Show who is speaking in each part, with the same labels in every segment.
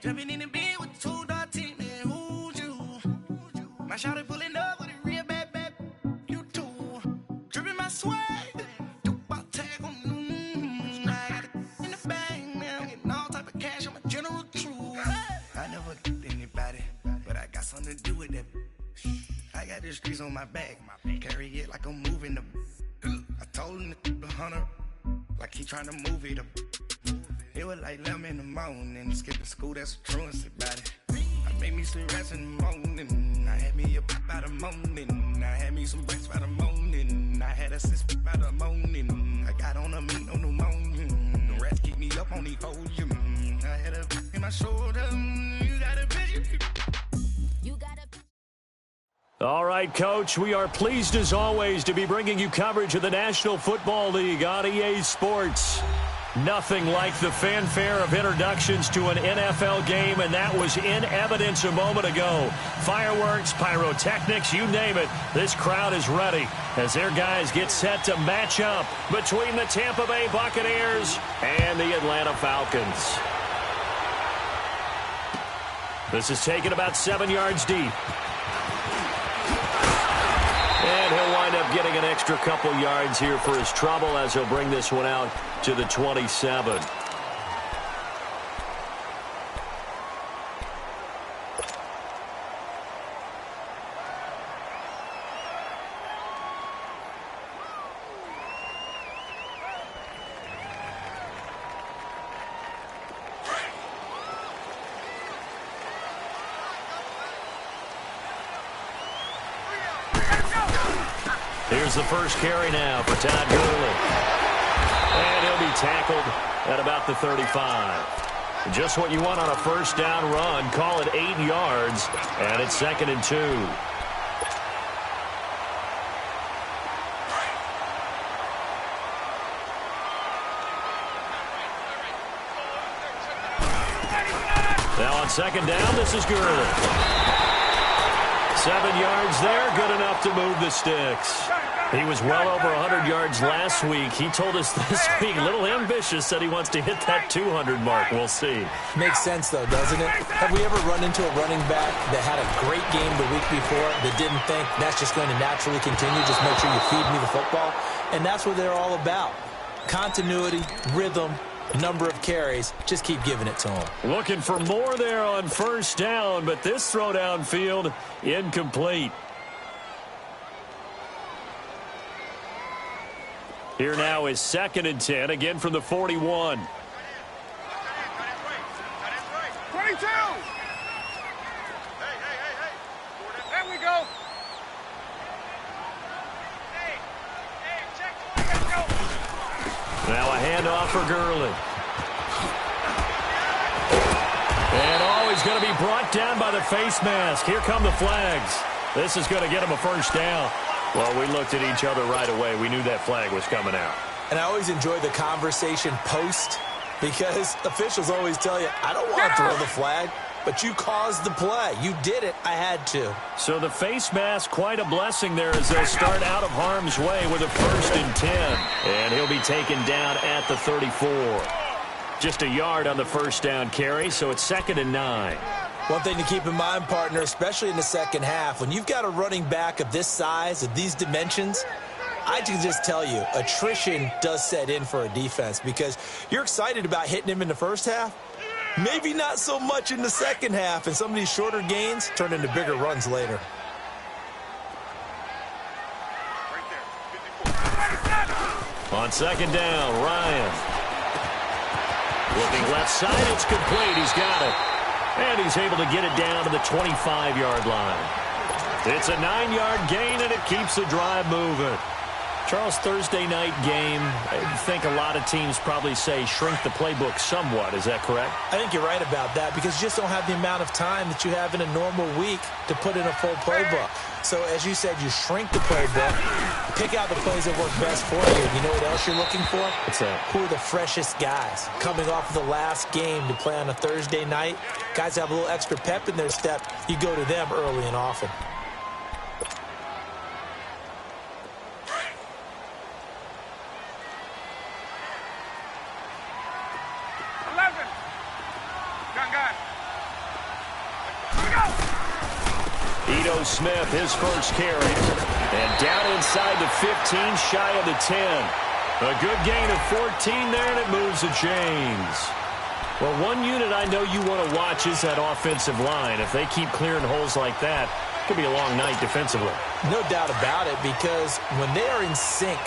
Speaker 1: Jumping in the bed with 2 dark teeth, man, who's you? My shawty pulling up with a real bad, you too. Dripping my swag, about tag on I got it in the bag, man, getting all type of cash, I'm a general true. I never did anybody, but I got something to do with that. I got the streets on my back, carry it like I'm moving the. I told him to the hunter, like he trying to move it up. It was like 11 in the morning, skipping school, that's a truancy about it. I made me some rest in the morning, I had me a pop by the morning, I had me some breaks by the morning, I had a sis by the morning, I got on a meat, no pneumonia, the rats keep me up on the podium, I had a in my shoulder, you got a bitch.
Speaker 2: All right, Coach, we are pleased as always to be bringing you coverage of the National Football League on EA Sports. Nothing like the fanfare of introductions to an NFL game, and that was in evidence a moment ago. Fireworks, pyrotechnics, you name it, this crowd is ready as their guys get set to match up between the Tampa Bay Buccaneers and the Atlanta Falcons. This is taken about 7 yards deep. And he'll wind up getting an extra couple yards here for his trouble as he'll bring this one out to the 27. Here's the first carry now for Todd Gurley. And he'll be tackled at about the 35. Just what you want on a first down run. Call it 8 yards, and it's 2nd and 2. Now on 2nd down, this is Gurley. 7 yards there, good enough to move the sticks. He was well over 100 yards last week. He told us this week, a little ambitious, said he wants to hit that 200 mark. We'll see.
Speaker 3: Makes sense, though, doesn't it? Have we ever run into a running back that had a great game the week before that didn't think that's just going to naturally continue? Just make sure you feed me the football. And that's what they're all about. Continuity, rhythm, number of carries. Just keep giving it to him.
Speaker 2: Looking for more there on first down, but this throw downfield incomplete. Here now is 2nd and 10, again from the 41.
Speaker 4: 22! Hey. There we go. Hey, check. Let's go.
Speaker 2: Now a handoff for Gurley. And he's going to be brought down by the face mask. Here come the flags. This is going to get him a first down. Well, we looked at each other right away. We knew that flag was coming out.
Speaker 3: And I always enjoy the conversation post because officials always tell you, I don't want to throw the flag, but you caused the play. You did it. I had to. So
Speaker 2: the face mask, quite a blessing there as they'll start out of harm's way with a 1st and 10. And he'll be taken down at the 34. Just a yard on the first down carry, so it's 2nd and 9.
Speaker 3: One thing to keep in mind, partner, especially in the second half, when you've got a running back of this size, of these dimensions, I can just tell you, attrition does set in for a defense because you're excited about hitting him in the first half. Maybe not so much in the second half, and some of these shorter gains turn into bigger runs later.
Speaker 2: On 2nd down, Ryan. Looking left side, it's complete. He's got it. And he's able to get it down to the 25-yard line. It's a 9-yard gain, and it keeps the drive moving. Charles, Thursday night game, I think a lot of teams probably say shrink the playbook somewhat. Is that correct?
Speaker 3: I think you're right about that because you just don't have the amount of time that you have in a normal week to put in a full playbook. So, as you said, you shrink the playbook, pick out the plays that work best for you. You know what else you're looking for?
Speaker 2: What's that?
Speaker 3: Who are the freshest guys coming off of the last game to play on a Thursday night? Guys have a little extra pep in their step. You go to them early and often.
Speaker 2: Ito Smith, his first carry. And down inside the 15, shy of the 10. A good gain of 14 there, and it moves the chains. Well, one unit I know you want to watch is that offensive line. If they keep clearing holes like that, it could be a long night defensively.
Speaker 3: No doubt about it, because when they are in sync,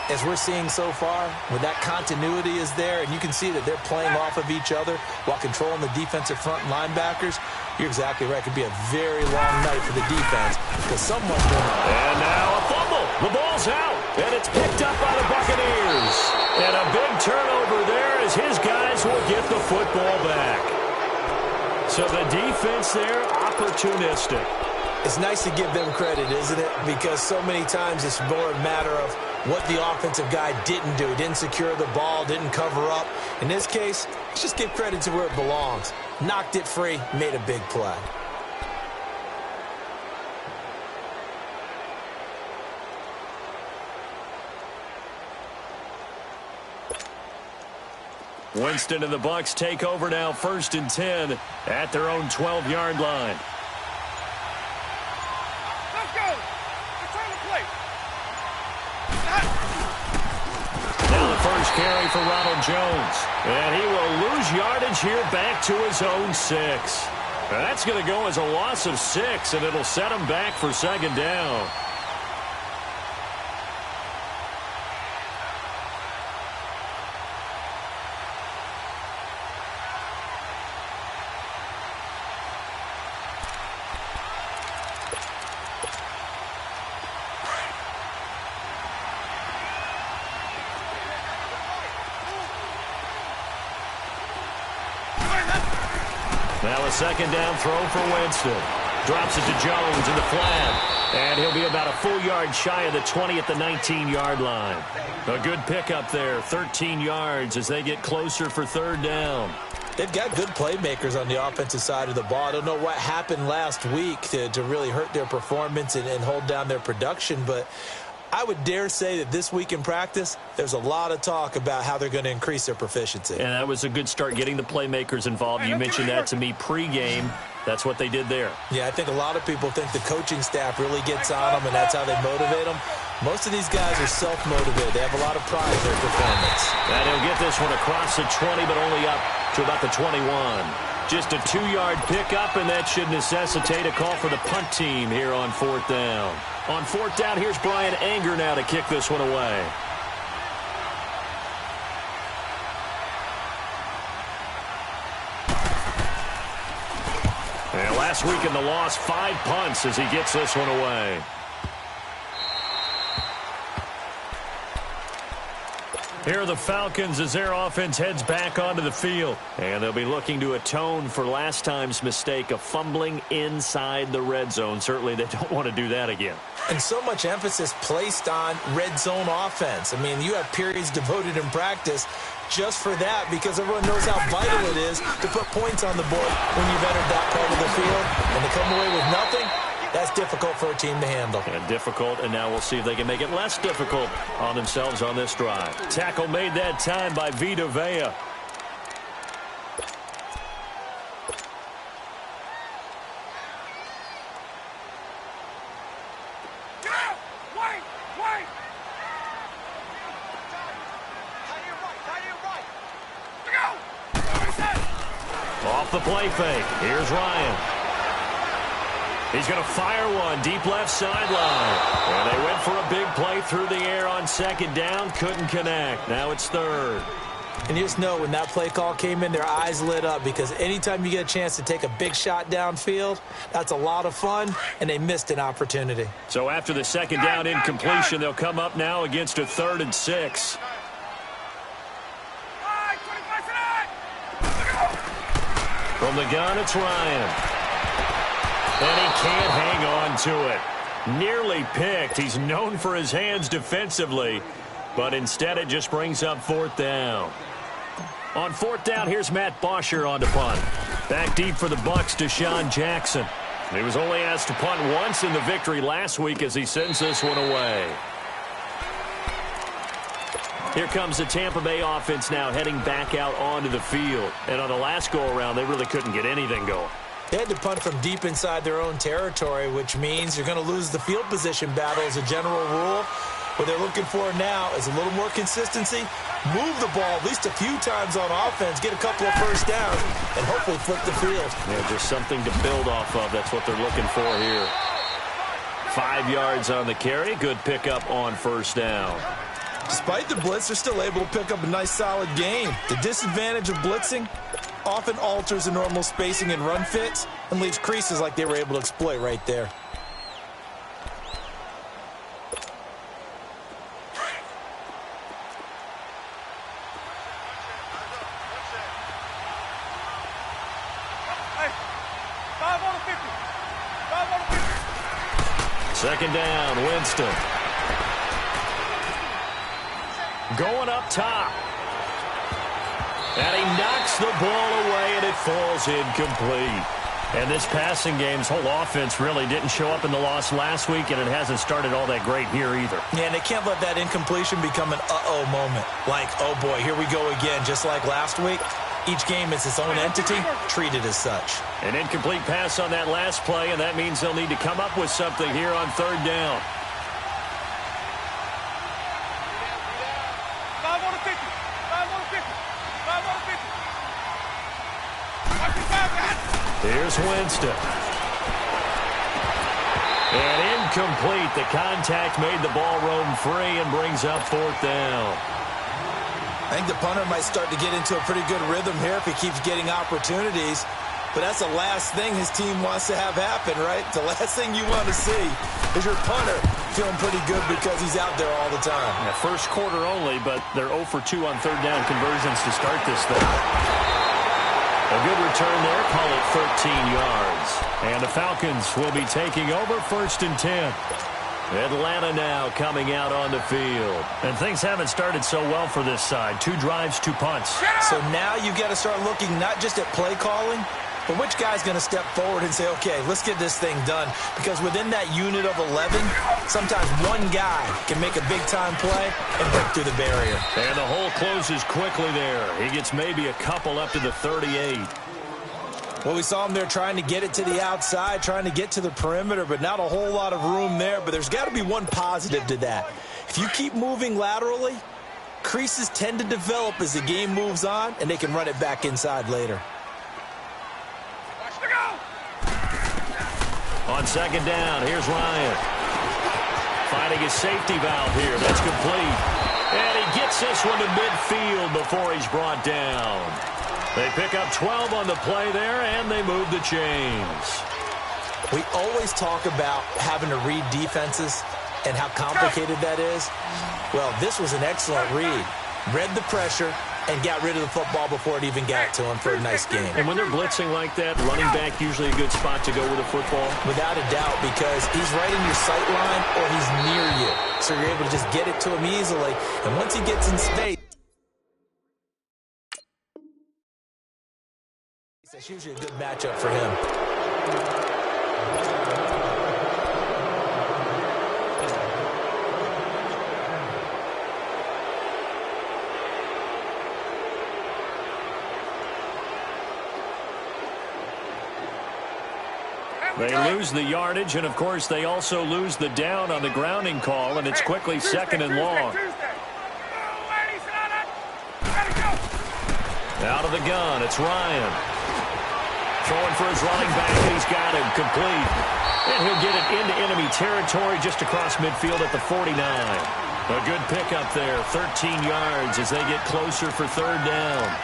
Speaker 3: as we're seeing so far, when that continuity is there, and you can see that they're playing off of each other while controlling the defensive front linebackers, you're exactly right. It could be a very long night for the defense because someone's going to...
Speaker 2: And now a fumble. The ball's out, and it's picked up by the Buccaneers. And a big turnover there as his guys will get the football back. So the defense there, opportunistic.
Speaker 3: It's nice to give them credit, isn't it? Because so many times it's more a matter of what the offensive guy didn't do. He didn't secure the ball, didn't cover up. In this case, let's just give credit to where it belongs. Knocked it free, made a big play.
Speaker 2: Winston and the Bucs take over now, 1st and 10 at their own 12-yard line.
Speaker 4: Let's go. Return the plate.
Speaker 2: Now the first carry for Ronald Jones. And he will lose yardage here back to his own 6. That's going to go as a loss of 6, and it'll set him back for 2nd down. Now a 2nd down throw for Winston. Drops it to Jones in the flat. And he'll be about a full yard shy of the 20 at the 19-yard line. A good pickup there, 13 yards as they get closer for 3rd down.
Speaker 3: They've got good playmakers on the offensive side of the ball. I don't know what happened last week to really hurt their performance and hold down their production, but I would dare say that this week in practice, there's a lot of talk about how they're going to increase their proficiency.
Speaker 2: And that was a good start, getting the playmakers involved. You mentioned that to me pregame. That's what they did there.
Speaker 3: Yeah, I think a lot of people think the coaching staff really gets on them, and that's how they motivate them. Most of these guys are self-motivated. They have a lot of pride in their performance.
Speaker 2: And he'll get this one across the 20, but only up to about the 21. Just a 2-yard pickup, and that should necessitate a call for the punt team here on 4th down. On 4th down, here's Brian Anger now to kick this one away. And last week in the loss, 5 punts as he gets this one away. Here are the Falcons as their offense heads back onto the field. And they'll be looking to atone for last time's mistake of fumbling inside the red zone. Certainly they don't want to do that again.
Speaker 3: And so much emphasis placed on red zone offense. I mean, you have periods devoted in practice just for that because everyone knows how vital it is to put points on the board when you've entered that part of the field. And to come away with nothing, that's difficult for a team to handle.
Speaker 2: And difficult, and now we'll see if they can make it less difficult on themselves on this drive. Tackle made that time by Vita Vea. Off the play fake. Here's Ryan. He's going to fire one deep left sideline. And they went for a big play through the air on 2nd down. Couldn't connect. Now it's 3rd.
Speaker 3: And you just know when that play call came in, their eyes lit up because anytime you get a chance to take a big shot downfield, that's a lot of fun, and they missed an opportunity.
Speaker 2: So after the 2nd down incompletion, they'll come up now against a 3rd and 6. From the gun, it's Ryan. And he can't hang on to it. Nearly picked. He's known for his hands defensively, but instead it just brings up 4th down. On 4th down, here's Matt Bosher on to punt. Back deep for the Bucs, Deshaun Jackson. He was only asked to punt once in the victory last week as he sends this one away. Here comes the Tampa Bay offense now heading back out onto the field. And on the last go-around, they really couldn't get anything going.
Speaker 3: They had to punt from deep inside their own territory, which means you're going to lose the field position battle as a general rule. What they're looking for now is a little more consistency, move the ball at least a few times on offense, get a couple of first downs, and hopefully flip the field.
Speaker 2: Yeah, just something to build off of. That's what they're looking for here. 5 yards on the carry. Good pickup on first down.
Speaker 3: Despite the blitz, they're still able to pick up a nice, solid gain. The disadvantage of blitzing often alters the normal spacing and run fits and leaves creases like they were able to exploit right there.
Speaker 4: Hey, 5 on the 50. 5 on the 50.
Speaker 2: Second down, Winston. Going up top. And he knocks the ball away, and it falls incomplete. And this passing game's whole offense really didn't show up in the loss last week, and it hasn't started all that great here either.
Speaker 3: Yeah, and they can't let that incompletion become an uh-oh moment. Like, oh boy, here we go again, just like last week. Each game is its own entity, treated as such.
Speaker 2: An incomplete pass on that last play, and that means they'll need to come up with something here on third down.
Speaker 4: 5 on the 50. 5 on the 50. 5 on the 50. Watch your 5, guys.
Speaker 2: Here's Winston. And incomplete. The contact made the ball roam free and brings up fourth down.
Speaker 3: I think the punter might start to get into a pretty good rhythm here if he keeps getting opportunities. But that's the last thing his team wants to have happen, right? The last thing you want to see is your punter feeling pretty good because he's out there all the time.
Speaker 2: Yeah, first quarter only, but they're 0 for 2 on third down conversions to start this thing. A good return there, call it 13 yards. And the Falcons will be taking over first and 10. Atlanta now coming out on the field. And things haven't started so well for this side. 2 drives, 2 punts.
Speaker 3: So now you've got to start looking not just at play calling, but which guy's going to step forward and say, okay, let's get this thing done. Because within that unit of 11, sometimes one guy can make a big-time play and break through the barrier.
Speaker 2: And the hole closes quickly there. He gets maybe a couple up to the 38.
Speaker 3: Well, we saw him there trying to get it to the outside, trying to get to the perimeter, but not a whole lot of room there. But there's got to be one positive to that. If you keep moving laterally, creases tend to develop as the game moves on, and they can run it back inside later.
Speaker 2: On second down, here's Ryan. Finding his safety valve here. That's complete. And he gets this one to midfield before he's brought down. They pick up 12 on the play there, and they move the chains.
Speaker 3: We always talk about having to read defenses and how complicated that is. Well, this was an excellent read. Read the pressure and got rid of the football before it even got to him for a nice game.
Speaker 2: And when they're blitzing like that, running back usually a good spot to go with a football?
Speaker 3: Without a doubt, because he's right in your sight line or he's near you. So you're able to just get it to him easily. And once he gets in space, that's usually a good matchup for him.
Speaker 2: They lose the yardage, and, of course, they also lose the down on the grounding call, and it's quickly second and long. Out of the gun, it's Ryan. Throwing for his running back, and he's got him complete. And he'll get it into enemy territory just across midfield at the 49. A good pickup there, 13 yards as they get closer for third down.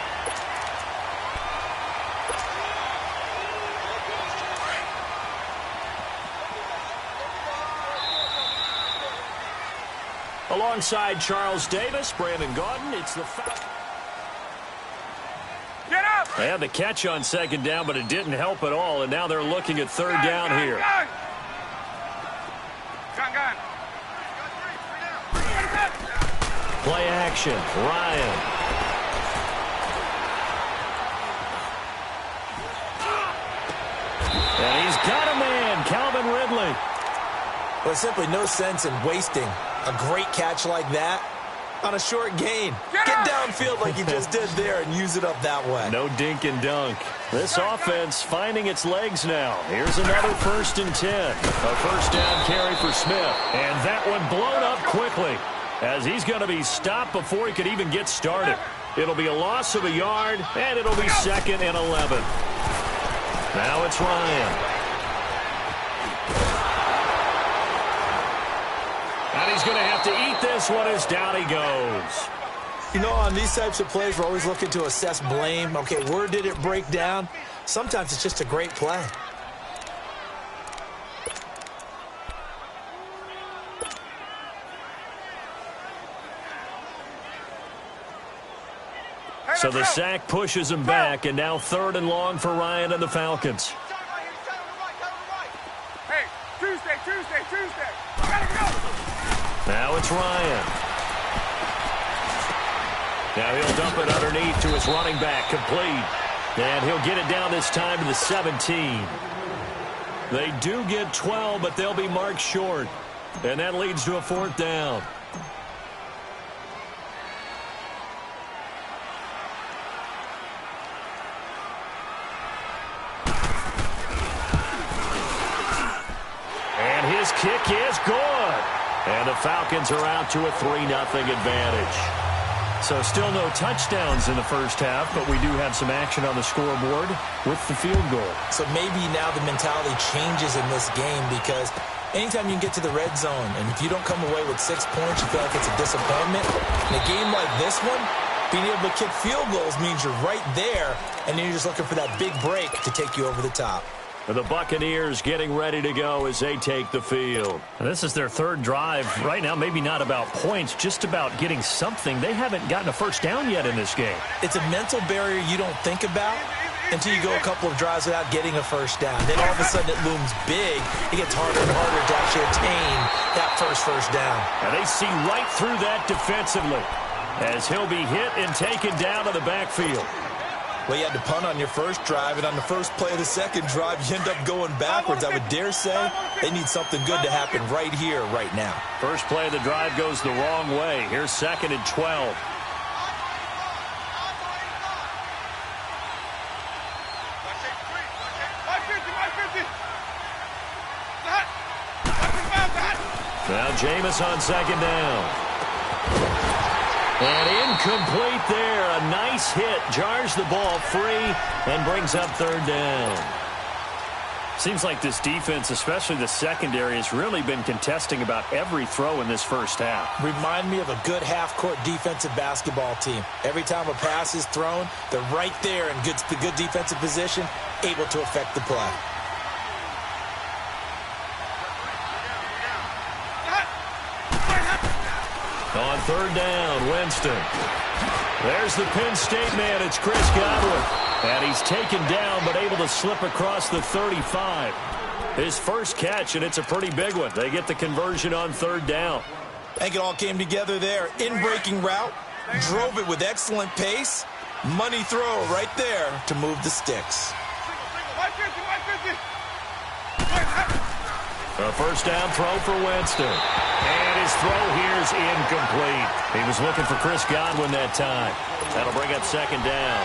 Speaker 2: Alongside Charles Davis, Brandon Gaudin, it's the Falcons.
Speaker 4: Get up!
Speaker 2: They had the catch on second down, but it didn't help at all, and now they're looking at third down here.
Speaker 4: Gun.
Speaker 2: Play action, Ryan. And he's got a man, Calvin Ridley.
Speaker 3: There's simply no sense in wasting a great catch like that on a short gain. Get downfield like you just did there and use it up that way.
Speaker 2: No dink and dunk. This offense finding its legs now. Here's another 1st and 10. A first down carry for Smith. And that one blown up quickly as he's going to be stopped before he could even get started. It'll be a loss of a yard, and it'll be 2nd and 11. Now it's Ryan. And he's going to have to eat this one as down he goes.
Speaker 3: You know, on these types of plays, we're always looking to assess blame. Okay, where did it break down? Sometimes it's just a great play.
Speaker 2: So the sack pushes him back, and now 3rd and long for Ryan and the Falcons.
Speaker 4: Hey, Tuesday. Gotta go.
Speaker 2: Now it's Ryan. Now he'll dump it underneath to his running back, complete. And he'll get it down this time to the 17. They do get 12, but they'll be marked short. And that leads to a 4th down. And his kick is good. And the Falcons are out to a 3-0 advantage. So still no touchdowns in the first half, but we do have some action on the scoreboard with the field goal.
Speaker 3: So maybe now the mentality changes in this game because anytime you can get to the red zone, and if you don't come away with 6 points, you feel like it's a disappointment. In a game like this one, being able to kick field goals means you're right there, and then you're just looking for that big break to take you over the top.
Speaker 2: The Buccaneers getting ready to go as they take the field. And this is their 3rd drive. Right now, maybe not about points, just about getting something. They haven't gotten a first down yet in this game.
Speaker 3: It's a mental barrier you don't think about until you go a couple of drives without getting a first down. Then all of a sudden it looms big. It gets harder and harder to actually attain that first down.
Speaker 2: And they see right through that defensively as he'll be hit and taken down to the backfield.
Speaker 3: Well, you had to punt on your first drive, and on the first play of the second drive, you end up going backwards. I would dare say they need something good to happen right here, right now.
Speaker 2: First play of the drive goes the wrong way. Here's 2nd and 12. Now Jameis on 2nd down. And incomplete there. A nice hit. Jars the ball free and brings up 3rd down. Seems like this defense, especially the secondary, has really been contesting about every throw in this first half.
Speaker 3: Remind me of a good half-court defensive basketball team. Every time a pass is thrown, they're right there in good defensive position, able to affect the play.
Speaker 2: On 3rd down, Winston. There's the Penn State man. It's Chris Godwin. And he's taken down, but able to slip across the 35. His first catch, and it's a pretty big one. They get the conversion on 3rd down.
Speaker 3: I think it all came together there. In-breaking route, drove it with excellent pace. Money throw right there to move the sticks.
Speaker 2: A first down throw for Winston. And his throw here is incomplete. He was looking for Chris Godwin that time. That'll bring up 2nd down.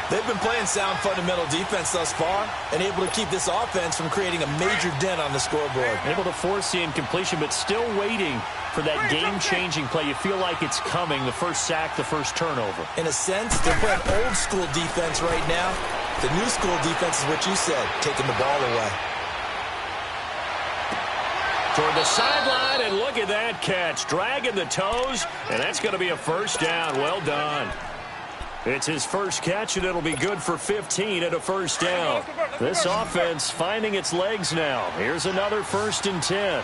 Speaker 3: They've been playing sound fundamental defense thus far and able to keep this offense from creating a major dent on the scoreboard.
Speaker 2: Able to force the incompletion, but still waiting for that game-changing play. You feel like it's coming, the first sack, the first turnover.
Speaker 3: In a sense, they're playing old-school defense right now. The new-school defense is what you said, taking the ball away.
Speaker 2: Toward the sideline, and look at that catch. Dragging the toes, and that's going to be a first down. Well done. It's his first catch, and it'll be good for 15 and a first down. This offense finding its legs now. Here's another 1st and 10.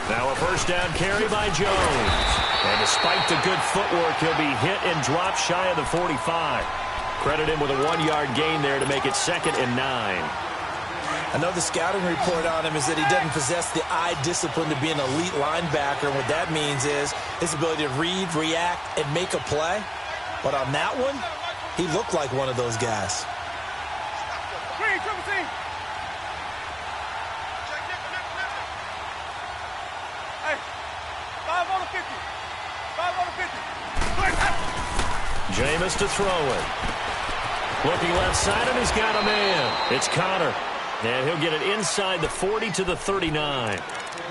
Speaker 2: Now a first down carry by Jones. And despite the good footwork, he'll be hit and dropped shy of the 45. Credit him with a 1-yard gain there to make it 2nd and 9.
Speaker 3: Another scouting report on him is that he doesn't possess the eye discipline to be an elite linebacker. And what that means is his ability to read, react, and make a play. But on that one, he looked like one of those guys.
Speaker 2: Jameis to throw it. Looking left side, and he's got a man. It's Connor. And he'll get it inside the 40 to the 39.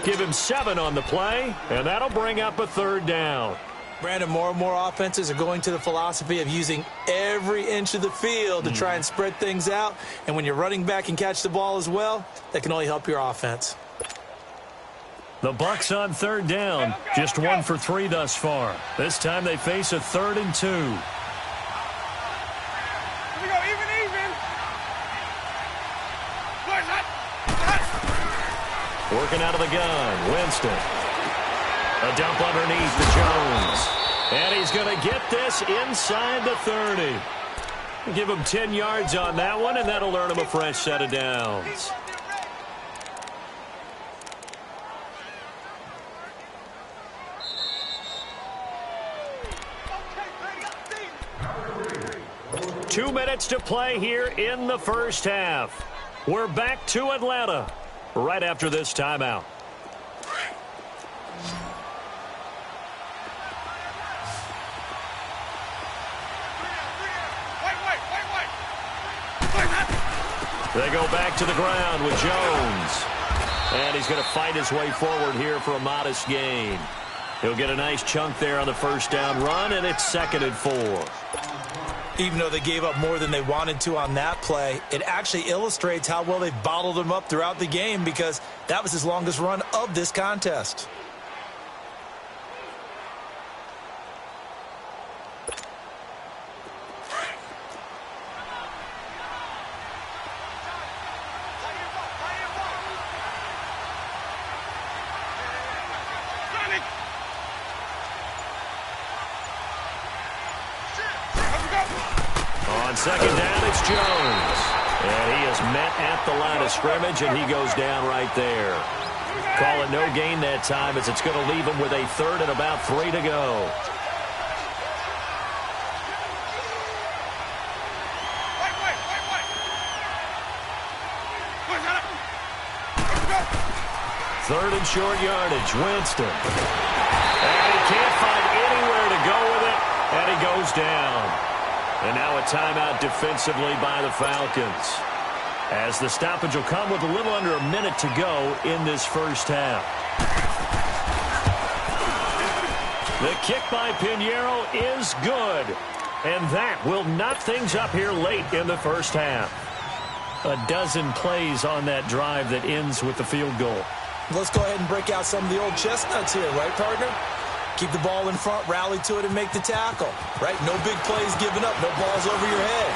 Speaker 2: Give him 7 on the play, and that'll bring up a 3rd down.
Speaker 3: Brandon, more and more offenses are going to the philosophy of using every inch of the field to try and spread things out. And when your running back can catch the ball as well, that can only help your offense.
Speaker 2: The Bucs on 3rd down. Just 1 for 3 thus far. This time they face a 3rd and 2.
Speaker 4: Here we go, even.
Speaker 2: Working out of the gun, Winston. A dump underneath to Jones. And he's going to get this inside the 30. Give him 10 yards on that one, and that'll earn him a fresh set of downs. Two minutes to play here in the first half. We're back to Atlanta right after this timeout. They go back to the ground with Jones. And he's going to fight his way forward here for a modest gain. He'll get a nice chunk there on the first down run, and it's 2nd and 4.
Speaker 3: Even though they gave up more than they wanted to on that play, it actually illustrates how well they bottled him up throughout the game, because that was his longest run of this contest.
Speaker 2: On 2nd down, it's Jones. And he is met at the line of scrimmage, and he goes down right there. Call it no gain that time, as it's going to leave him with a 3rd and about 3 to go. Third and short yardage, Winston. And he can't find anywhere to go with it, and he goes down. And now a timeout defensively by the Falcons, as the stoppage will come with a little under a minute to go in this first half. The kick by Pinheiro is good, and that will knock things up here late in the first half. A dozen plays on that drive that ends with the field goal.
Speaker 3: Let's go ahead and break out some of the old chestnuts here, right, partner? Keep the ball in front, rally to it, and make the tackle, right? No big plays given up, no balls over your head.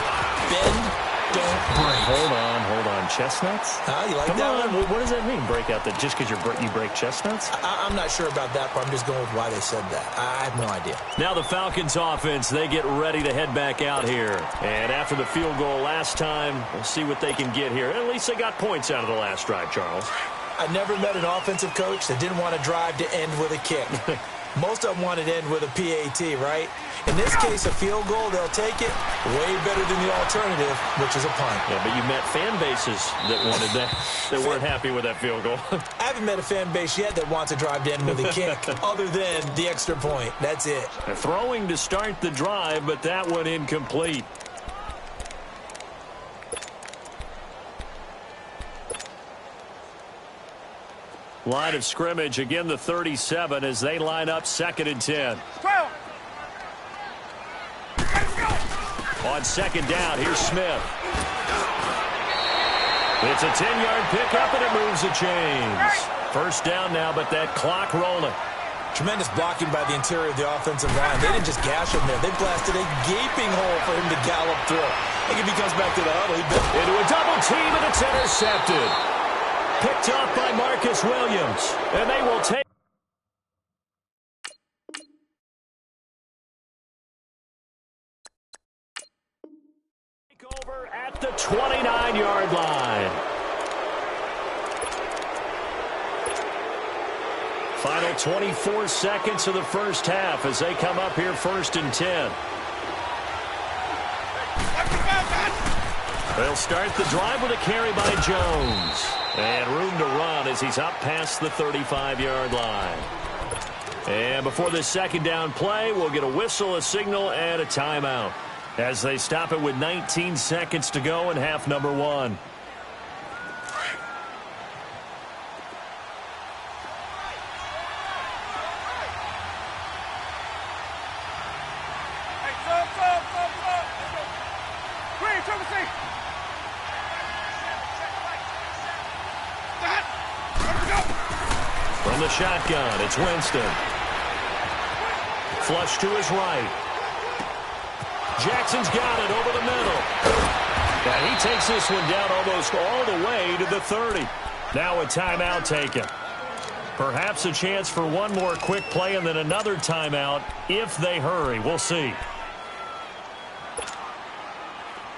Speaker 3: Bend, don't break.
Speaker 2: Hold on. Chestnuts?
Speaker 3: You like
Speaker 2: Come
Speaker 3: that
Speaker 2: on.
Speaker 3: one?
Speaker 2: What does that mean, break out that just because you break chestnuts?
Speaker 3: I'm not sure about that part. I'm just going with why they said that. I have no idea.
Speaker 2: Now the Falcons offense, they get ready to head back out here. And after the field goal last time, we'll see what they can get here. At least they got points out of the last drive, Charles.
Speaker 3: I never met an offensive coach that didn't want to drive to end with a kick. Most of them wanted to end with a PAT, right? In this case, a field goal, they'll take it way better than the alternative, which is a punt.
Speaker 2: Yeah, but you met fan bases that wanted that, that weren't happy with that field goal.
Speaker 3: I haven't met a fan base yet that wants to drive to end with a kick, other than the extra point. That's it.
Speaker 2: Throwing to start the drive, but that one incomplete. Line of scrimmage, again the 37 as they line up 2nd and 10.
Speaker 4: 12.
Speaker 2: On 2nd down, here's Smith. It's a 10-yard pickup, and it moves the chains. First down now, but that clock rolling.
Speaker 3: Tremendous blocking by the interior of the offensive line. They didn't just gash him there. They blasted a gaping hole for him to gallop through. I think if he comes back to the huddle,
Speaker 2: into a double team, and it's intercepted. Picked off by Marcus Williams, and they will take over at the 29-yard line. Final 24 seconds of the first half as they come up here 1st and 10. They'll start the drive with a carry by Jones. And room to run as he's up past the 35-yard line. And before this second down play, we'll get a whistle, a signal, and a timeout as they stop it with 19 seconds to go in half number 1. From the shotgun, it's Winston. Flush to his right. Jackson's got it over the middle. And he takes this one down almost all the way to the 30. Now a timeout taken. Perhaps a chance for one more quick play and then another timeout if they hurry. We'll see.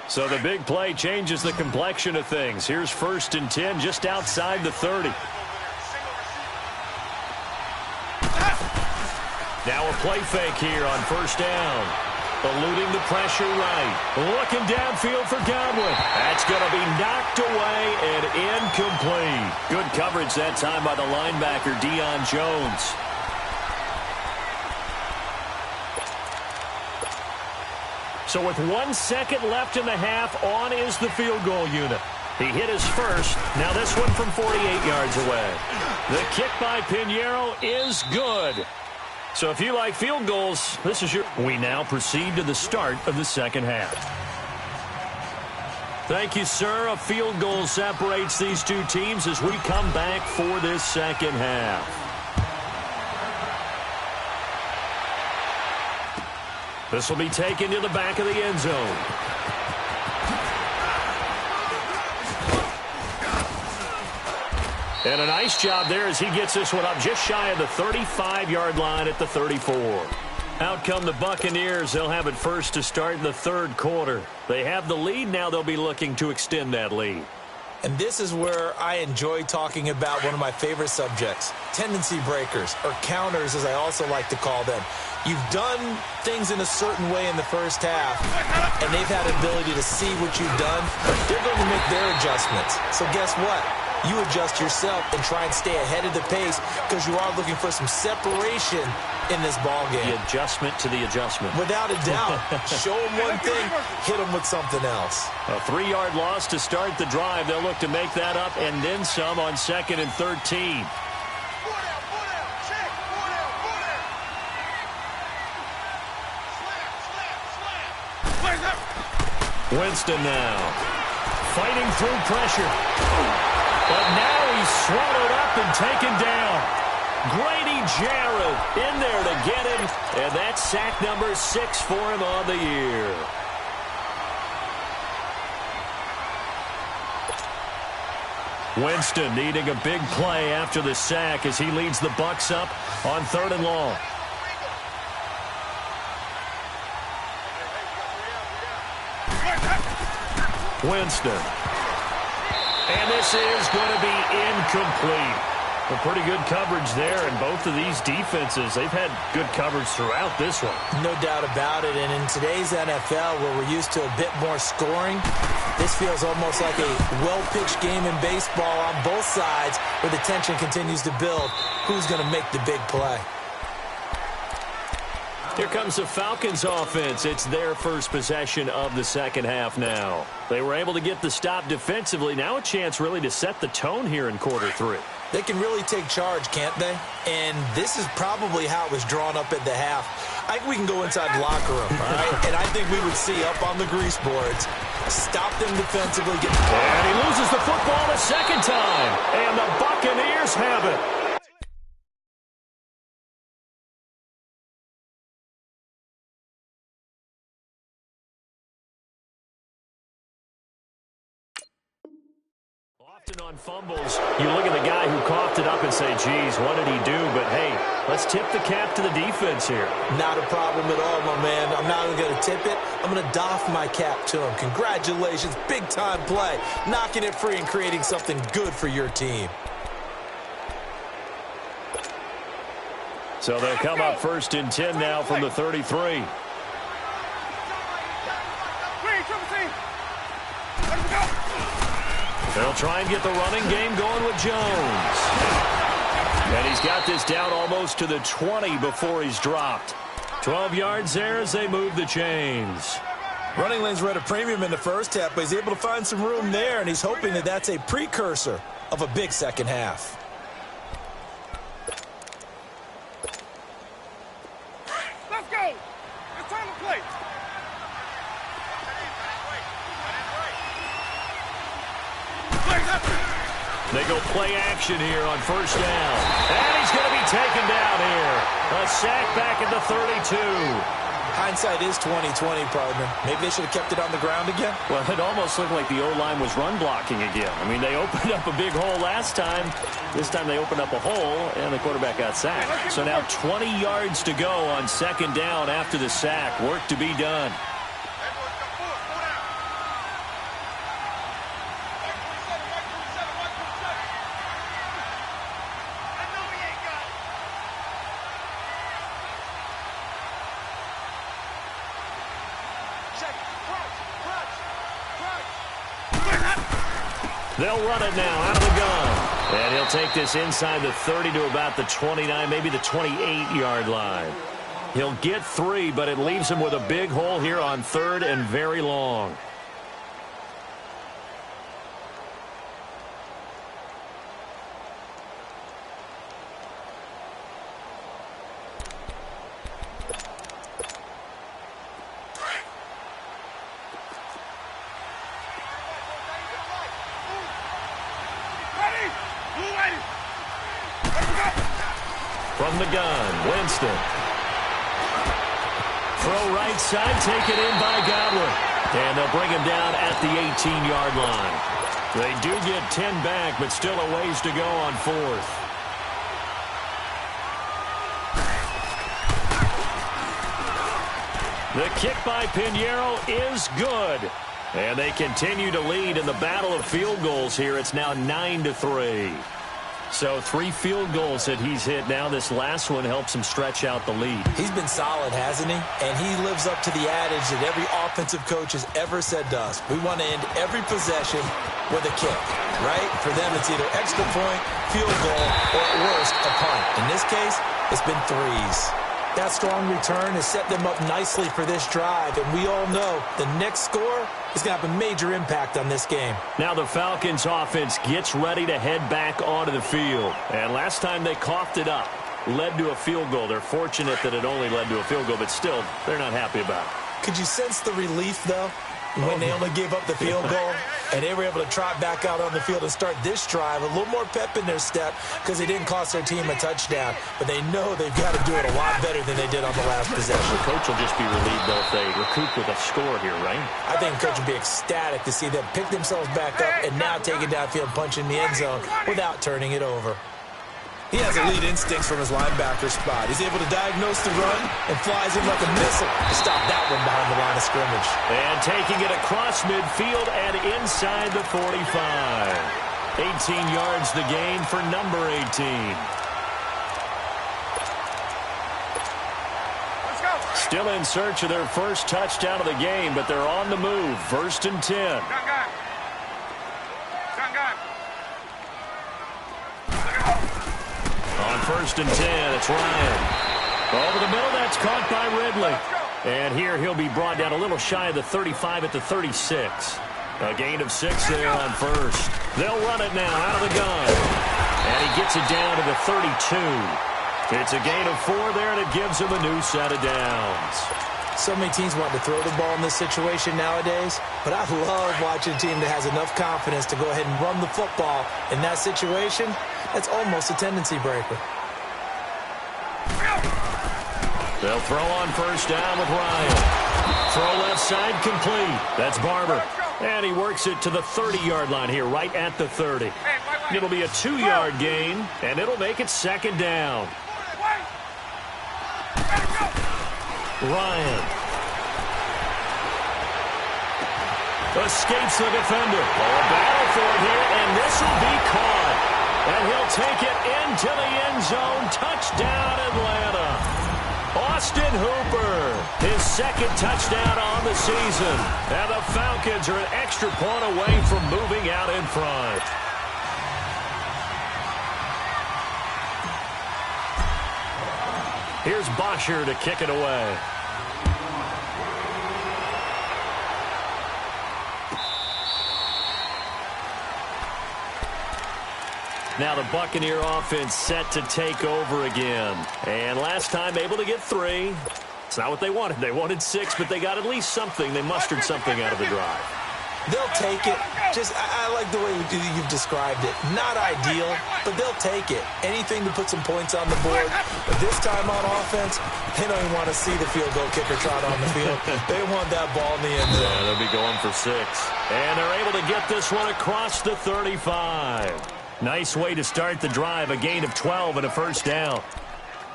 Speaker 2: So the big play changes the complexion of things. Here's 1st and 10 just outside the 30. Now a play fake here on 1st down. Eluding the pressure right. Looking downfield for Godwin. That's going to be knocked away and incomplete. Good coverage that time by the linebacker, Deion Jones. So with 1 second left in the half, on is the field goal unit. He hit his first. Now this one from 48 yards away. The kick by Pinheiro is good. So if you like field goals, this is your... We now proceed to the start of the second half. Thank you, sir. A field goal separates these two teams as we come back for this second half. This will be taken to the back of the end zone. And a nice job there as he gets this one up just shy of the 35-yard line at the 34. Out come the Buccaneers. They'll have it first to start in the 3rd quarter. They have the lead. Now they'll be looking to extend that lead.
Speaker 3: And this is where I enjoy talking about one of my favorite subjects, tendency breakers, or counters as I also like to call them. You've done things in a certain way in the first half, and they've had ability to see what you've done. They're going to make their adjustments. So guess what? You adjust yourself and try and stay ahead of the pace because you are looking for some separation in this ball game.
Speaker 2: The adjustment to the adjustment.
Speaker 3: Without a doubt. Show them one thing, hit them with something else.
Speaker 2: A 3-yard loss to start the drive. They'll look to make that up and then some on 2nd and 13. Winston now. Fighting through pressure. But now he's swallowed up and taken down. Grady Jarrett in there to get him. And that's sack number 6 for him on the year. Winston needing a big play after the sack as he leads the Bucs up on 3rd and long. Winston. And this is going to be incomplete. Well, pretty good coverage there, and both of these defenses, they've had good coverage throughout this one.
Speaker 3: No doubt about it, and in today's NFL, where we're used to a bit more scoring, this feels almost like a well-pitched game in baseball on both sides, where the tension continues to build. Who's going to make the big play?
Speaker 2: Here comes the Falcons offense. It's their first possession of the second half now. They were able to get the stop defensively. Now a chance really to set the tone here in quarter 3.
Speaker 3: They can really take charge, can't they? And this is probably how it was drawn up at the half. I think we can go inside the locker room, all right? And I think we would see up on the grease boards, stop them defensively.
Speaker 2: And he loses the football a second time. And the Buccaneers have it. Often on fumbles, you look at the guy who coughed it up and say, geez, what did he do? But, hey, let's tip the cap to the defense here.
Speaker 3: Not a problem at all, my man. I'm not even going to tip it. I'm going to doff my cap to him. Congratulations, big-time play. Knocking it free and creating something good for your team.
Speaker 2: So they'll come up 1st and 10 now from the 33. They'll try and get the running game going with Jones. And he's got this down almost to the 20 before he's dropped. 12 yards there as they move the chains.
Speaker 3: Running lanes were at a premium in the first half, but he's able to find some room there, and he's hoping that that's a precursor of a big second half.
Speaker 4: Let's go. It's time to play.
Speaker 2: They go play action here on first down. And he's going to be taken down here. A sack back at the 32.
Speaker 3: Hindsight is 20/20, partner. Maybe they should have kept it on the ground again.
Speaker 2: Well, it almost looked like the O-line was run blocking again. I mean, they opened up a big hole last time. This time they opened up a hole, and the quarterback got sacked. So now 20 yards to go on second down after the sack. Work to be done. They'll run it now out of the gun. And he'll take this inside the 30 to about the 29, maybe the 28-yard line. He'll get 3, but it leaves him with a big hole here on third and very long. From the gun, Winston. Throw right side, taken in by Godwin. And they'll bring him down at the 18-yard line. They do get 10 back, but still a ways to go on fourth. The kick by Pinheiro is good. And they continue to lead in the battle of field goals here. It's now 9-3. So 3 field goals that he's hit now. This last one helps him stretch out the lead.
Speaker 3: He's been solid, hasn't he? And he lives up to the adage that every offensive coach has ever said to us. We want to end every possession with a kick, right? For them, it's either extra point, field goal, or at worst, a punt. In this case, it's been 3s. That strong return has set them up nicely for this drive, and we all know the next score is going to have a major impact on this game.
Speaker 2: Now the Falcons offense gets ready to head back onto the field. And last time they coughed it up, led to a field goal. They're fortunate that it only led to a field goal, but still, they're not happy about it.
Speaker 3: Could you sense the relief, though, when they only gave up the field goal and they were able to trot back out on the field and start this drive? A little more pep in their step because they didn't cost their team a touchdown, but they know they've got to do it a lot better than they did on the last possession.
Speaker 2: The coach will just be relieved, though, if they recoup with a score here, right?
Speaker 3: I think the coach will be ecstatic to see them pick themselves back up and now take it downfield, punch in the end zone without turning it over. He has elite instincts from his linebacker spot. He's able to diagnose the run and flies in like a missile to stop that one behind the line of scrimmage.
Speaker 2: And taking it across midfield and inside the 45. 18 yards the gain for number 18.
Speaker 4: Let's go.
Speaker 2: Still in search of their first touchdown of the game, but they're on the move. 1st and 10.
Speaker 4: Gun.
Speaker 2: On 1st and 10, it's Ryan. Over the middle, that's caught by Ridley. And here he'll be brought down a little shy of the 35 at the 36. A gain of 6 there on first. They'll run it now out of the gun. And he gets it down to the 32. It's a gain of 4 there, and it gives him a new set of downs.
Speaker 3: So many teams want to throw the ball in this situation nowadays, but I love watching a team that has enough confidence to go ahead and run the football. In that situation, that's almost a tendency breaker.
Speaker 2: They'll throw on first down with Ryan. Throw left side complete. That's Barber. And he works it to the 30-yard line here, right at the 30. It'll be a 2-yard gain, and it'll make it 2nd down. Ryan escapes the defender. A battle for it here, and this will be caught. And he'll take it into the end zone. Touchdown, Atlanta. Austin Hooper, his 2nd touchdown on the season. And the Falcons are an extra point away from moving out in front. Here's Bosher to kick it away. Now the Buccaneer offense set to take over again. And last time able to get 3. It's not what they wanted. They wanted 6, but they got at least something. They mustered something out of the drive.
Speaker 3: They'll take it. I like the way you've described it. Not ideal, but they'll take it. Anything to put some points on the board. But this time on offense, they don't even want to see the field goal kicker trot on the field. They want that ball in the end zone.
Speaker 2: Yeah, they'll be going for 6. And they're able to get this one across the 35. Nice way to start the drive, a gain of 12 and a first down.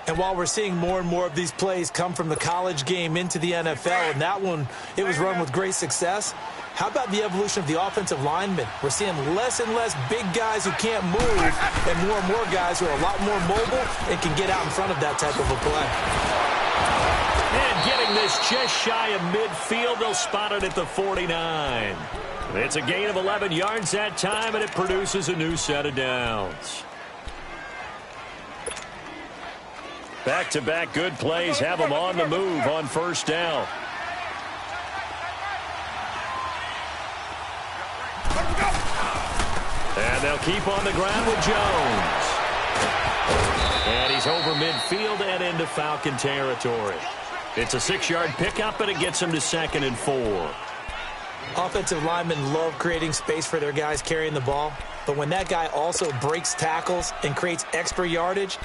Speaker 3: And while we're seeing more and more of these plays come from the college game into the NFL, and that one, it was run with great success, how about the evolution of the offensive linemen? We're seeing less and less big guys who can't move and more guys who are a lot more mobile and can get out in front of that type of a play.
Speaker 2: And getting this just shy of midfield, they'll spot it at the 49. It's a gain of 11 yards that time, and it produces a new set of downs. Back-to-back good plays have them on the move on first down. And they'll keep on the ground with Jones. And he's over midfield and into Falcon territory. It's a 6-yard pickup, and it gets him to 2nd and 4.
Speaker 3: Offensive linemen love creating space for their guys carrying the ball, but when that guy also breaks tackles and creates extra yardage,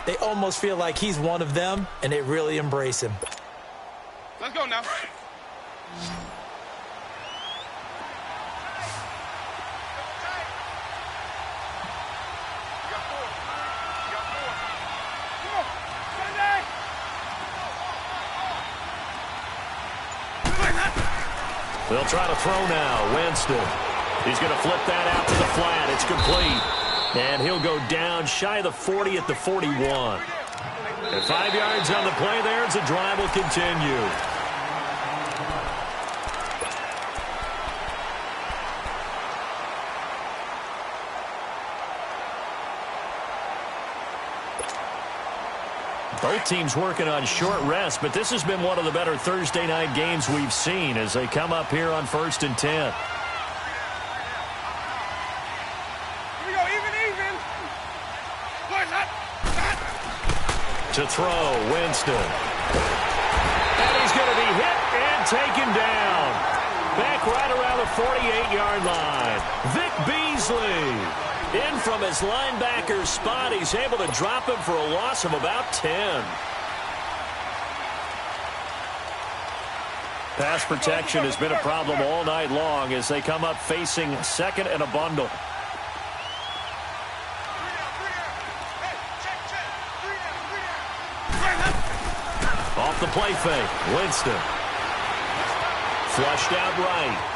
Speaker 3: they almost feel like he's one of them, and they really embrace him.
Speaker 4: Let's go now.
Speaker 2: They'll try to throw now. Winston. He's going to flip that out to the flat. It's complete. And he'll go down shy of the 40 at the 41. And 5 yards on the play there as the drive will continue. Both teams working on short rest, but this has been one of the better Thursday night games we've seen as they come up here on 1st and 10.
Speaker 4: Here we go, even.
Speaker 2: To throw, Winston. And he's going to be hit and taken down. Back right around the 48-yard line. Vic Beasley. In from his linebacker spot, he's able to drop him for a loss of about 10. Pass protection has been a problem all night long as they come up facing 2nd and a bundle. Off the play fake, Winston. Flushed out right.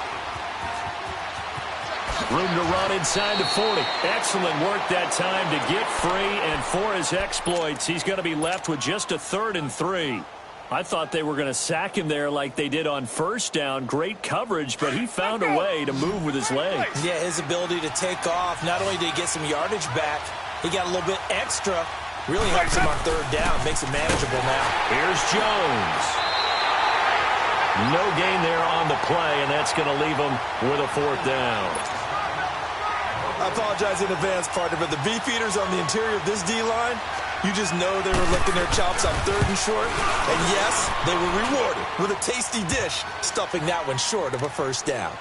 Speaker 2: Room to run inside the 40. Excellent work that time to get free, and for his exploits, he's going to be left with just a 3rd and 3. I thought they were going to sack him there like they did on first down. Great coverage, but he found a way to move with his legs.
Speaker 3: Yeah, his ability to take off, not only did he get some yardage back, he got a little bit extra. Really helps him on 3rd down, makes it manageable now.
Speaker 2: Here's Jones. No gain there on the play, and that's going to leave him with a 4th down.
Speaker 3: I apologize in advance, partner, but the beefeaters on the interior of this D-line, you just know they were licking their chops on 3rd and short. And yes, they were rewarded with a tasty dish, stuffing that one short of a 1st down.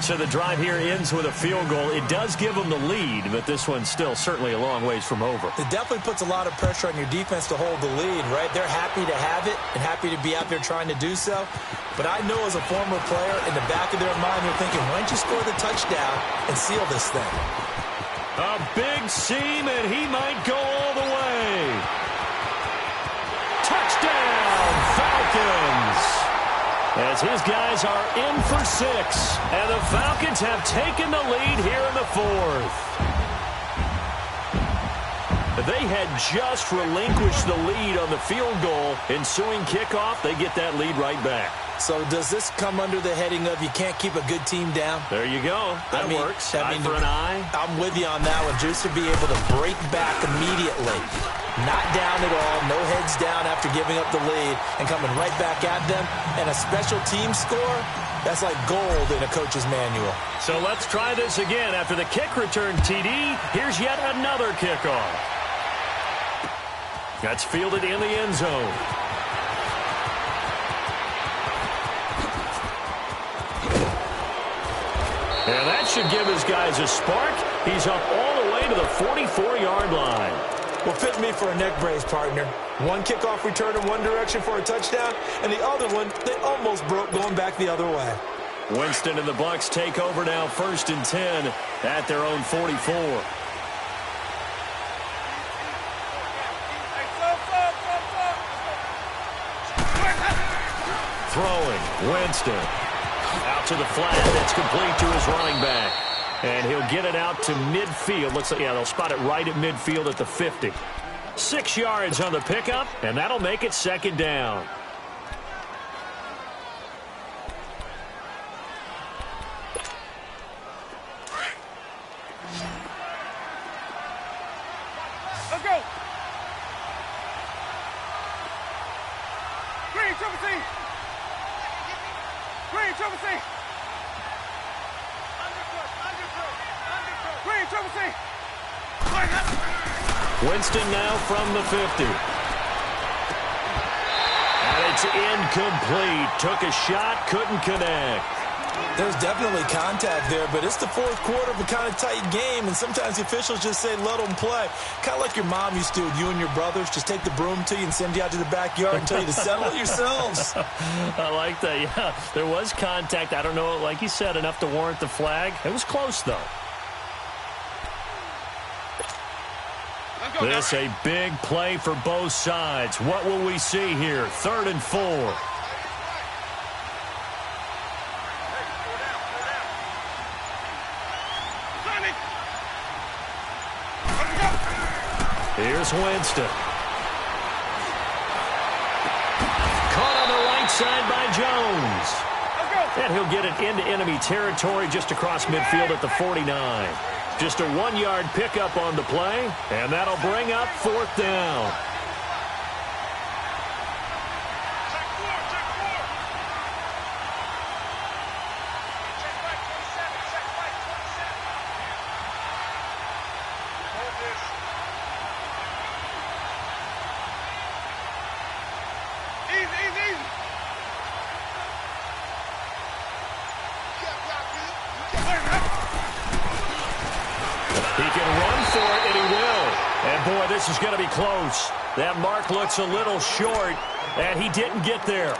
Speaker 2: So the drive here ends with a field goal. It does give them the lead, but this one's still certainly a long ways from over.
Speaker 3: It definitely puts a lot of pressure on your defense to hold the lead, right? They're happy to have it and happy to be out there trying to do so. But I know as a former player, in the back of their mind, they're thinking, why don't you score the touchdown and seal this thing?
Speaker 2: A big seam, and he might go all the way. Touchdown, Falcons! As his guys are in for 6, and the Falcons have taken the lead here in the 4th. They had just relinquished the lead on the field goal. Ensuing kickoff, they get that lead right back.
Speaker 3: So does this come under the heading of you can't keep a good team down?
Speaker 2: There you go. That works. Eye for an eye.
Speaker 3: I'm with you on that one. Just to be able to break back immediately Not down at all, no heads down after giving up the lead and coming right back at them. And a special team score, that's like gold in a coach's manual.
Speaker 2: So let's try this again. After the kick return TD, here's yet another kickoff. That's fielded in the end zone. And that should give his guys a spark. He's up all the way to the 44-yard line.
Speaker 3: Well, fit me for a neck brace, partner. One kickoff return in one direction for a touchdown, and the other one, they almost broke going back the other way.
Speaker 2: Winston and the Bucs take over now, 1st and 10 at their own 44. Throwing, Winston. Out to the flat. That's complete to his running back. And he'll get it out to midfield. Looks like, yeah, they'll spot it right at midfield at the 50. 6 yards on the pickup, and that'll make it 2nd down.
Speaker 4: Let's go. Green, triple C. Green, triple C. Green, triple C.
Speaker 2: Winston now from the 50. And it's incomplete. Took a shot, couldn't connect.
Speaker 3: There's definitely contact there, but it's the 4th quarter of a kind of tight game, and sometimes the officials just say, let them play. Kind of like your mom used to with you and your brothers. Just take the broom to you and send you out to the backyard and tell you to settle it yourselves.
Speaker 2: I like that, yeah. There was contact. I don't know, like you said, enough to warrant the flag. It was close, though. This a big play for both sides. What will we see here? 3rd and 4. Here's Winston. Caught on the right side by Jones. And he'll get it into enemy territory just across midfield at the 49. Just a 1-yard pickup on the play, and that'll bring up 4th down. He can run for it, and he will. And, boy, this is going to be close. That mark looks a little short, and he didn't get there.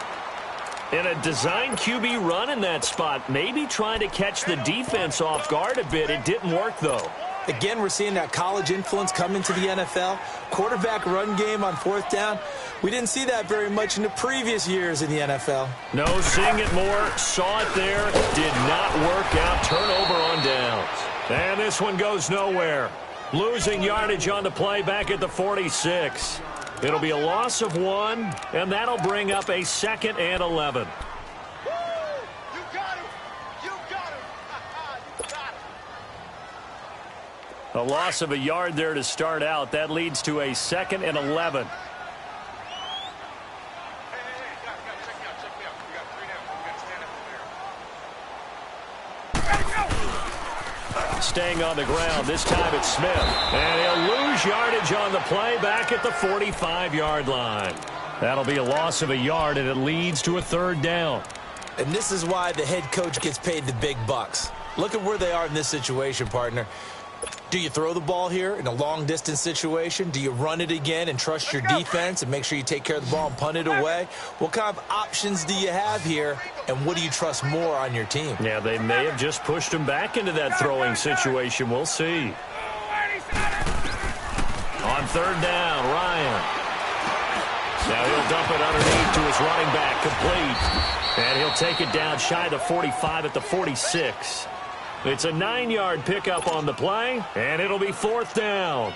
Speaker 2: In a design QB run in that spot, maybe trying to catch the defense off guard a bit. It didn't work, though.
Speaker 3: Again, we're seeing that college influence come into the NFL. Quarterback run game on 4th down. We didn't see that very much in the previous years in the NFL.
Speaker 2: No, seeing it more. Saw it there. Did not work out. Turnover on downs. And this one goes nowhere. Losing yardage on the play back at the 46. It'll be a loss of 1, and that'll bring up a 2nd and 11. A loss of a yard there to start out. That leads to a 2nd and 11. Staying on the ground. This time it's Smith. And he'll lose yardage on the play back at the 45-yard line. That'll be a loss of a yard, and it leads to a 3rd down.
Speaker 3: And this is why the head coach gets paid the big bucks. Look at where they are in this situation, partner. Do you throw the ball here in a long-distance situation? Do you run it again and trust your defense and make sure you take care of the ball and punt it away? What kind of options do you have here, and what do you trust more on your team?
Speaker 2: Yeah, they may have just pushed him back into that throwing situation. We'll see. On 3rd down, Ryan. Now he'll dump it underneath to his running back, complete. And he'll take it down shy of the 45 at the 46. It's a 9-yard pickup on the play, and it'll be 4th down.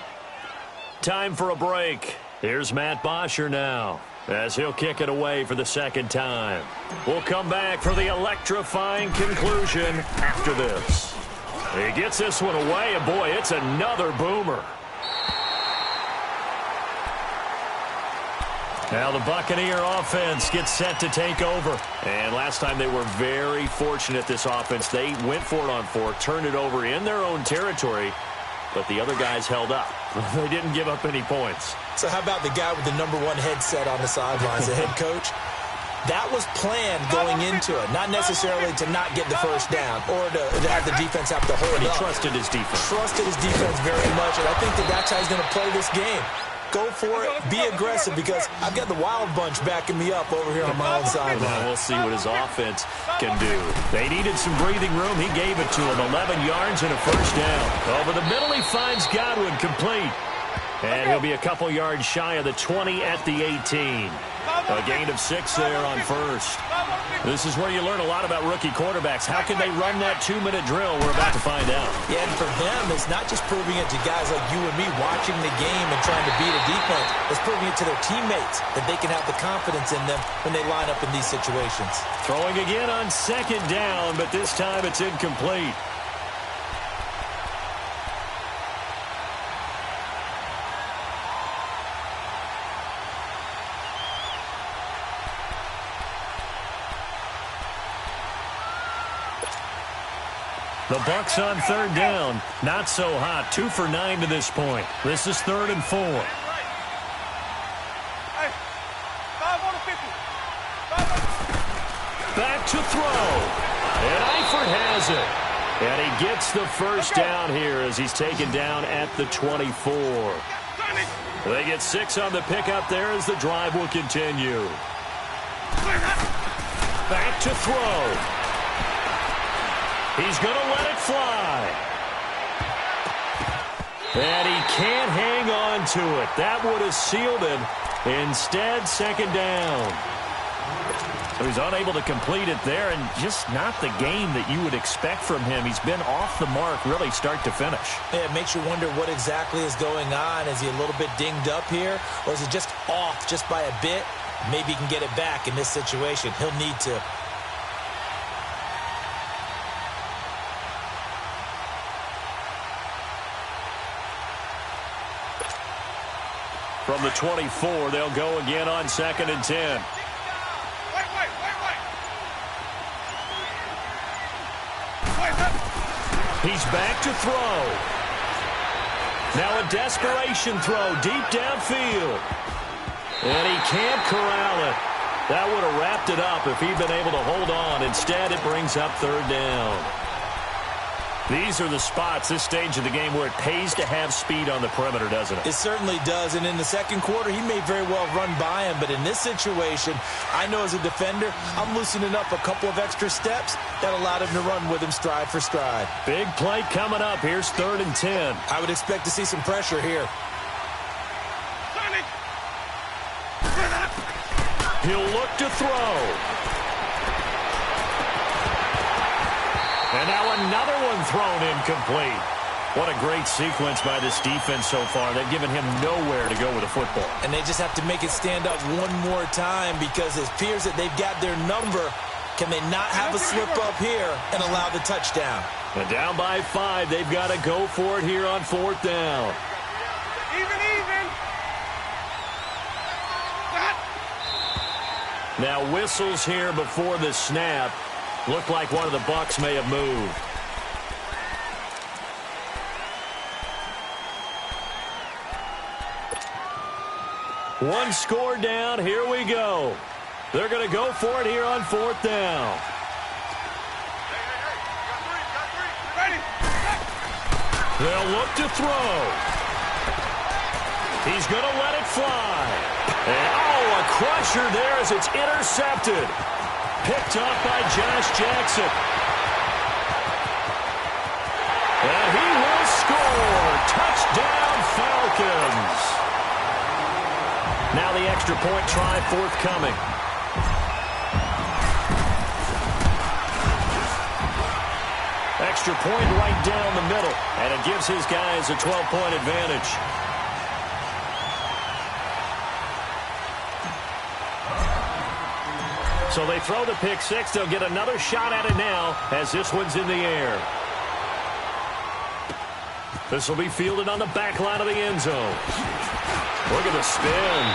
Speaker 2: Time for a break. Here's Matt Bosher now, as he'll kick it away for the 2nd time. We'll come back for the electrifying conclusion after this. He gets this one away, and boy, it's another boomer. Now the Buccaneer offense gets set to take over. And last time they were very fortunate, this offense. They went for it on 4, turned it over in their own territory, but the other guys held up. They didn't give up any points.
Speaker 3: So how about the guy with the #1 headset on the sidelines, the head coach? That was planned going into it, not necessarily to not get the first down or to have the defense have to hold
Speaker 2: But he
Speaker 3: up.
Speaker 2: trusted his defense.
Speaker 3: Trusted his defense very much, and I think that's how he's going to play this game. Go for it, be aggressive, because I've got the wild bunch backing me up over here on my own sideline.
Speaker 2: Well, we'll see what his offense can do. They needed some breathing room. He gave it to him. 11 yards and a first down. Over the middle, he finds Godwin complete. And he'll be a couple yards shy of the 20 at the 18. A gain of 6 there on first. This is where you learn a lot about rookie quarterbacks. How can they run that 2-minute drill? We're about to find out.
Speaker 3: Yeah, and for them, it's not just proving it to guys like you and me watching the game and trying to beat a defense. It's proving it to their teammates that they can have the confidence in them when they line up in these situations.
Speaker 2: Throwing again on 2nd down, but this time it's incomplete. The Bucs on 3rd down. Not so hot. 2 for 9 to this point. This is 3rd and 4. Back to throw. And Eifert has it. And he gets the first down here as he's taken down at the 24. They get 6 on the pickup there as the drive will continue. Back to throw. He's going to let it fly. And he can't hang on to it. That would have sealed it. Instead, 2nd down. So he's unable to complete it there, and just not the game that you would expect from him. He's been off the mark really start to finish.
Speaker 3: Yeah, it makes you wonder what exactly is going on. Is he a little bit dinged up here, or is it just off just by a bit? Maybe he can get it back in this situation. He'll need to.
Speaker 2: From the 24, they'll go again on 2nd and 10. He's back to throw. Now a desperation throw deep downfield. And he can't corral it. That would have wrapped it up if he'd been able to hold on. Instead, it brings up 3rd down. These are the spots, this stage of the game, where it pays to have speed on the perimeter, doesn't it?
Speaker 3: It certainly does, and in the 2nd quarter, he may very well run by him, but in this situation, I know as a defender, I'm loosening up a couple of extra steps that allowed him to run with him stride for stride.
Speaker 2: Big play coming up. Here's 3rd and 10.
Speaker 3: I would expect to see some pressure here.
Speaker 2: He'll look to throw. And now another one thrown incomplete. What a great sequence by this defense so far. They've given him nowhere to go with the football.
Speaker 3: And they just have to make it stand up one more time because it appears that they've got their number. Can they not have a slip up here and allow the touchdown?
Speaker 2: And down by 5, they've got to go for it here on 4th down. Now whistles here before the snap. Looked like one of the Bucs may have moved. One score down. Here we go. They're going to go for it here on 4th down. They'll look to throw. He's going to let it fly. And, a crusher there as it's intercepted. Picked up by Josh Jackson. And he will score. Touchdown, Falcons. Now the extra point try forthcoming. Extra point right down the middle. And it gives his guys a 12-point advantage. So they throw the pick 6. They'll get another shot at it now as this one's in the air. This will be fielded on the back line of the end zone. Look at the spin.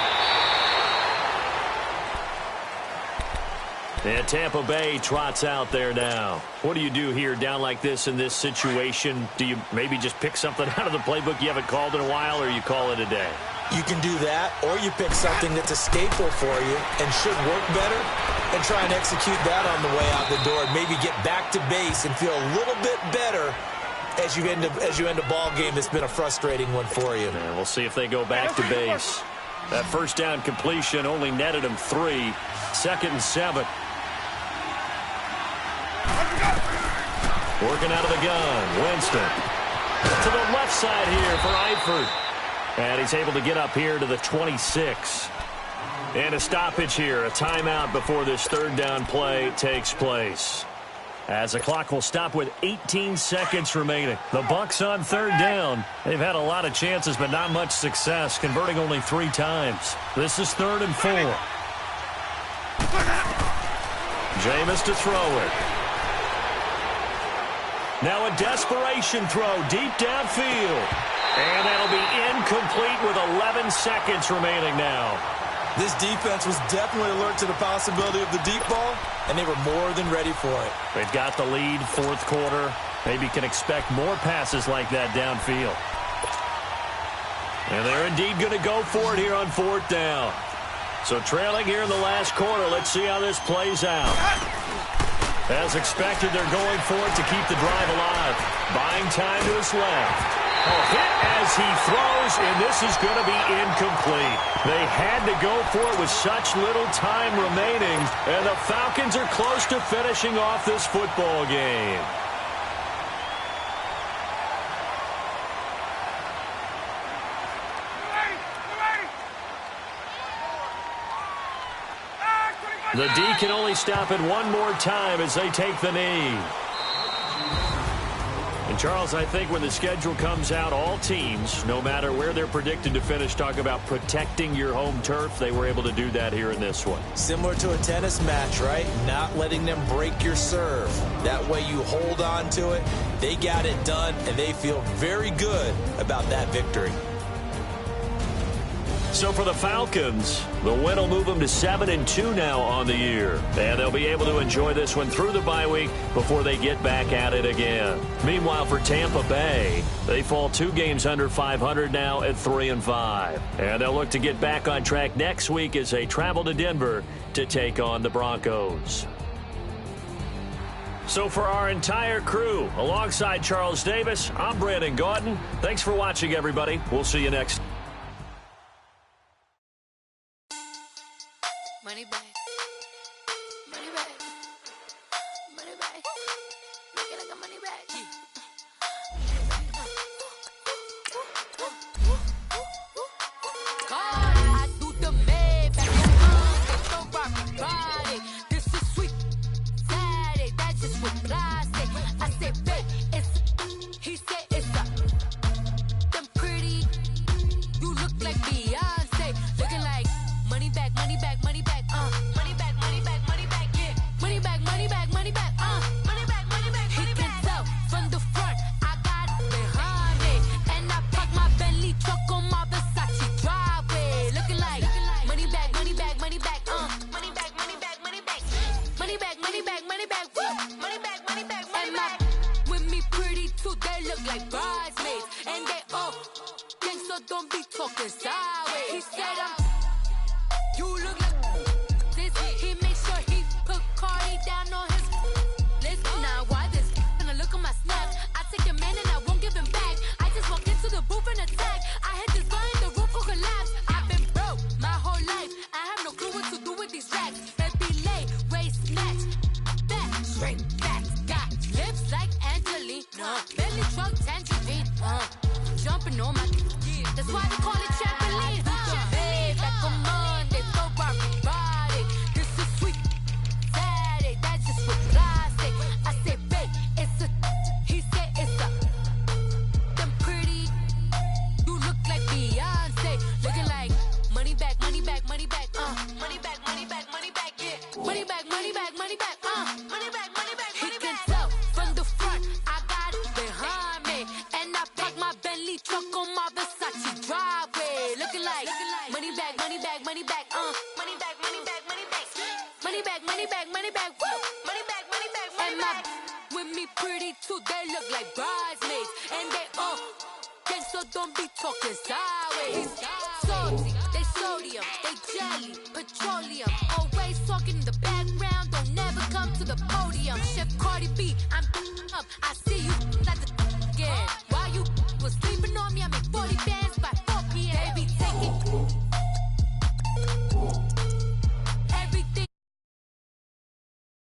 Speaker 2: And Tampa Bay trots out there now. What do you do here down like this in this situation? Do you maybe just pick something out of the playbook you haven't called in a while, or you call it a day?
Speaker 3: You can do that, or you pick something that's a staple for you and should work better and try and execute that on the way out the door and maybe get back to base and feel a little bit better as you end a ball game that's been a frustrating one for you.
Speaker 2: And we'll see if they go back to base. That first down completion only netted him 3. 2nd and 7. Working out of the gun, Winston. To the left side here for Eifert. And he's able to get up here to the 26. And a stoppage here, a timeout before this 3rd down play takes place. As the clock will stop with 18 seconds remaining. The Bucs on 3rd down. They've had a lot of chances, but not much success, converting only 3 times. This is 3rd and 4. Jameis to throw it. Now a desperation throw deep downfield. And that'll be incomplete with 11 seconds remaining now.
Speaker 3: This defense was definitely alert to the possibility of the deep ball, and they were more than ready for it.
Speaker 2: They've got the lead, 4th quarter. Maybe can expect more passes like that downfield. And they're indeed going to go for it here on 4th down. So trailing here in the last quarter, let's see how this plays out. As expected, they're going for it to keep the drive alive. Buying time to his left. A hit as he throws, and this is going to be incomplete. They had to go for it with such little time remaining, and the Falcons are close to finishing off this football game. The D can only stop it one more time as they take the knee. And, Charles, I think when the schedule comes out, all teams, no matter where they're predicted to finish, talk about protecting your home turf. They were able to do that here in this one.
Speaker 3: Similar to a tennis match, right? Not letting them break your serve. That way you hold on to it. They got it done, and they feel very good about that victory.
Speaker 2: So for the Falcons, the win will move them to 7-2 now on the year. And they'll be able to enjoy this one through the bye week before they get back at it again. Meanwhile, for Tampa Bay, they fall 2 games under 500 now at 3-5. And they'll look to get back on track next week as they travel to Denver to take on the Broncos. So for our entire crew, alongside Charles Davis, I'm Brandon Gaudin. Thanks for watching, everybody. We'll see you next time.
Speaker 5: Money back. Money back. Money back. Make it like a money back. God, I do the Maybach. It's so rock body. This is sweet. Saturday, that's just what I say. I say, babe, it's. He said it's a. Them pretty. You look like Beyonce. Looking like money back, money back, money back. Money back, money back, money back, yeah. Money back, money back, money back, money back, money back, money back. He can tell from the front, I got it behind me. And I park my Bentley truck on my Versace driveway. Looking like money back, money back, money back, money back, money back, money back. Money back, money back, money back, money back, money back, money back. With me pretty too, they look like bridesmaids. And they all gang, so don't be talking sideways. He said you look like this. He makes sure he put Cardi down on his list. Now why this? Gonna look at my snaps. I take a man and I won't give him back. I just walked into the booth and attack. I hit this button, the roof will collapse. I've been broke my whole life. I have no clue what to do with these racks. Baby lay, waist snatch, back, shrink back. Got lips like Angelina, belly truck tangerine. Jumping on my, that's why they call it trampoline. Babe, like a Monday, so rock body. This is sweet. Saturday, that's just what I say. I say, babe, it's a. He said it's a. Them pretty. You look like Beyonce. Looking like money back, money back, money back. Money back, money back, money back, yeah. Money back, money back, money back. Money back, money back, money back. He can tell from the front, I got it behind me. And I park my Bentley truck on my Versace drive. Money back, money back, money back. With me pretty too, they look like bridesmaids. And they all gang, so don't be talking sideways. Salty, they sodium, they jelly, petroleum. Always talking in the background, don't never come to the podium. Chef Cardi B, I'm up, I see